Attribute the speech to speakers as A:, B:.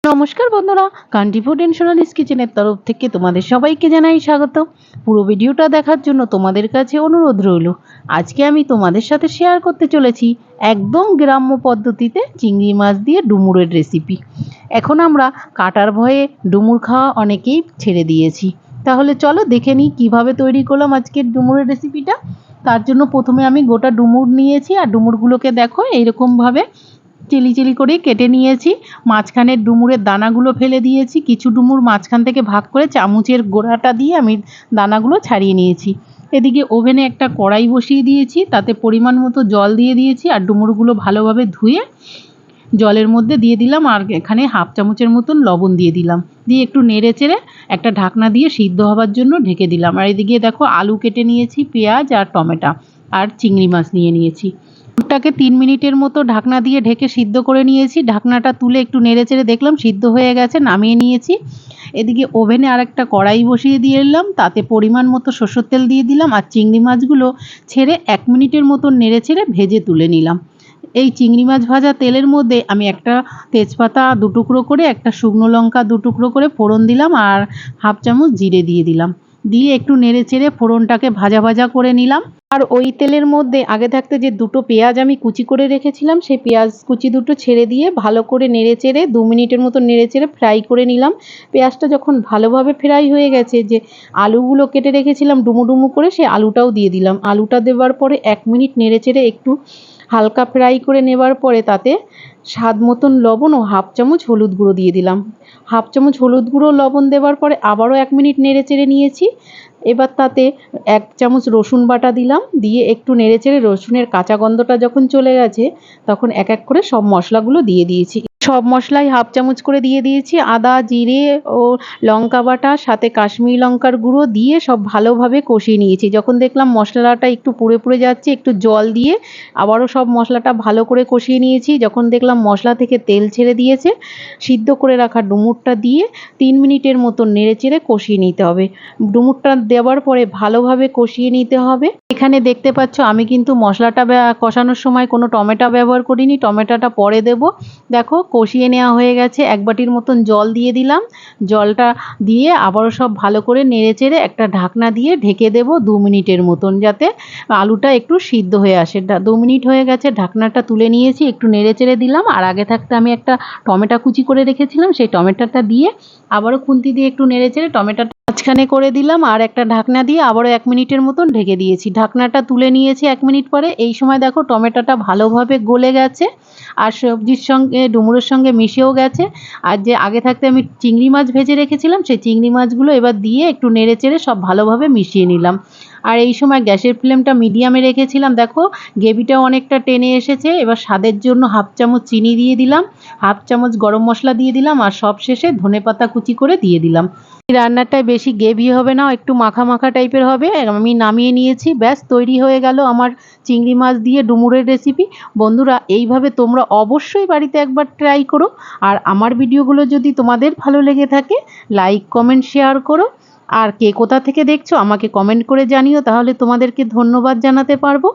A: নমস্কার বন্ধুরা, country food and Sonali's কিচেনের তরফ থেকে তোমাদের সবাইকে জানাই স্বাগত। পুরো ভিডিওটা দেখার জন্য তোমাদের কাছে অনুরোধ রইল। আজকে আমি তোমাদের সাথে শেয়ার করতে চলেছি একদম গ্রাম্য পদ্ধতিতে চিংড়ি মাছ দিয়ে ডুমুরের রেসিপি। এখন আমরা কাটার ভয়ে ডুমুর খাওয়া অনেকেই ছেড়ে দিয়েছি। তাহলে চলো দেখে নিই কীভাবে তৈরি করলাম আজকের ডুমুরের রেসিপিটা। তার জন্য প্রথমে আমি গোটা ডুমুর নিয়েছি, আর ডুমুরগুলোকে দেখো এইরকমভাবে চিলি চিলি করে কেটে নিয়েছি। মাঝখানের ডুমুরের দানাগুলো ফেলে দিয়েছি, কিছু ডুমুর মাঝখান থেকে ভাগ করে চামচের গোড়াটা দিয়ে আমি দানাগুলো ছাড়িয়ে নিয়েছি। এদিকে ওভেনে একটা কড়াই বসিয়ে দিয়েছি, তাতে পরিমাণ মতো জল দিয়ে দিয়েছি, আর ডুমুরগুলো ভালোভাবে ধুয়ে জলের মধ্যে দিয়ে দিলাম, আর এখানে হাফ চামচের মতন লবণ দিয়ে দিলাম, দিয়ে একটু নেড়ে চেড়ে একটা ঢাকনা দিয়ে সিদ্ধ হওয়ার জন্য ঢেকে দিলাম। আর এদিকে দেখো আলু কেটে নিয়েছি, পেঁয়াজ আর টমেটো আর চিংড়ি মাছ নিয়েছি। ওটাকে 3 মিনিটের মতো ঢাকনা দিয়ে ঢেকে সিদ্ধ করে নিয়েছি। ঢাকনাটা তুলে একটু নেড়ে চেড়ে দেখলাম সিদ্ধ হয়ে গেছে, নামিয়ে নিয়েছি। এদিকে ওভেনে আর একটা কড়াই বসিয়ে দিয়ে এলাম, তাতে পরিমাণ মতো সরষের তেল দিয়ে দিলাম, আর চিংড়ি মাছগুলো ছেড়ে 1 মিনিটের মতো নেড়ে চেড়ে ভেজে তুলে নিলাম। এই চিংড়ি মাছ ভাজা তেলের মধ্যে আমি একটা তেজপাতা 2 টুকরো করে, একটা শুকনো লঙ্কা 2 টুকরো করে ফোড়ন দিলাম, আর হাফ চামচ জিরে দিয়ে দিলাম। দিয়ে একটু নেড়ে চেড়ে ফোড়নটাকে ভাজা ভাজা করে নিলাম। আর ওই তেলের মধ্যে আগে থাকতে যে 2টো পেঁয়াজ আমি কুচি করে রেখেছিলাম, সেই পেঁয়াজ কুচি 2টো ছেড়ে দিয়ে ভালো করে নেড়ে চেড়ে 2 মিনিটের মতো নেড়ে চেড়ে ফ্রাই করে নিলাম। পেঁয়াজটা যখন ভালোভাবে ফ্রাই হয়ে গেছে, যে আলুগুলো কেটে রেখেছিলাম ডুমো ডুমো করে, সেই আলুটাও দিয়ে দিলাম। আলুটা দেওয়ার পরে 1 মিনিট নেড়ে চেড়ে একটু হালকা ফ্রাই করে নেবার পরে তাতে স্বাদ মতন লবণ ও হাফ চামচ হলুদ গুঁড়ো দিয়ে দিলাম। হাফ চামচ হলুদ গুঁড়ো লবণ দেওয়ার পরে আবারও 1 মিনিট নেড়ে চেড়ে নিয়েছি। এবার তাতে 1 চামচ রসুন বাটা দিলাম, দিয়ে একটু নেড়ে চেড়ে রসুনের কাঁচা গন্ধটা যখন চলে গেছে, তখন এক এক করে সব মশলাগুলো দিয়ে দিয়েছি। সব মশলাই হাফ চামচ করে দিয়ে দিয়েছি। আদা, জিরে ও লঙ্কা বাটা, সাথে কাশ্মীরি লঙ্কার গুঁড়ো দিয়ে সব ভালোভাবে কষিয়ে নিয়েছি। যখন দেখলাম মশলাটা একটু পুড়ে পুড়ে যাচ্ছে, একটু জল দিয়ে আবারও সব মশলাটা ভালো করে কষিয়ে নিয়েছি। যখন দেখলাম মশলা থেকে তেল ছেড়ে দিয়েছে, সিদ্ধ করে রাখা ডুমুরটা দিয়ে 3 মিনিটের মতো নেড়ে চেড়ে কষিয়ে নিতে হবে। ডুমুরটা দেওয়ার পরে ভালোভাবে কষিয়ে নিতে হবে। এখানে দেখতে পাচ্ছ আমি কিন্তু মশলাটা কষানোর সময় কোনো টমেটো ব্যবহার করিনি, টমেটোটা পরে দেব। দেখো কষিয়ে নেওয়া হয়ে গেছে, 1 বাটির মতন জল দিয়ে দিলাম। জলটা দিয়ে আবারও সব ভালো করে নেড়ে চেড়ে একটা ঢাকনা দিয়ে ঢেকে দেব 2 মিনিটের মতন, যাতে আলুটা একটু সিদ্ধ হয়ে আসে। 2 মিনিট হয়ে গেছে, ঢাকনাটা তুলে নিয়েছি, একটু নেড়ে চেড়ে দিলাম। আর আগে থাকতে আমি একটা টমেটো কুচি করে রেখেছিলাম, সেই টমেটোটা দিয়ে আবারও খুন্তি দিয়ে একটু নেড়ে চেড়ে টমেটোটা মাঝখানে করে দিলাম, আর একটা ঢাকনা দিয়ে আবারও 1 মিনিটের মতন ঢেকে দিয়েছি। ঢাকনাটা তুলে নিয়েছি 1 মিনিট পরে। এই সময় দেখো টমেটোটা ভালোভাবে গলে গেছে, আর সবজির সঙ্গে ডুমুরের সঙ্গে মিশেও গেছে। আর যে আগে থাকতে আমি চিংড়ি মাছ ভেজে রেখেছিলাম, সেই চিংড়ি মাছগুলো এবার দিয়ে একটু নেড়ে চেড়ে সব ভালোভাবে মিশিয়ে নিলাম। আর এই সময় গ্যাসের ফ্লেমটা মিডিয়ামে রেখেছিলাম। দেখো গ্রেভিটাও অনেকটা টেনে এসেছে। এবার স্বাদের জন্য হাফ চামচ চিনি দিয়ে দিলাম, হাফ চামচ গরম মশলা দিয়ে দিলাম, আর সবশেষে ধনেপাতা কুচি করে দিয়ে দিলাম। রান্নাটায় বেশি গ্রেভি হবে না, একটু মাখা মাখা টাইপের হবে। আমি নামিয়ে নিয়েছি, ব্যাস তৈরি হয়ে গেল আমার চিংড়ি মাছ দিয়ে ডুমুরের রেসিপি। বন্ধুরা এইভাবে তোমরা অবশ্যই বাড়িতে একবার ট্রাই করো। আর আমার ভিডিওগুলো যদি তোমাদের ভালো লেগে থাকে, লাইক কমেন্ট শেয়ার করো। আর কে কোথা থেকে দেখছো আমাকে কমেন্ট করে জানিও, তাহলে তোমাদেরকে ধন্যবাদ জানাতে পারবো।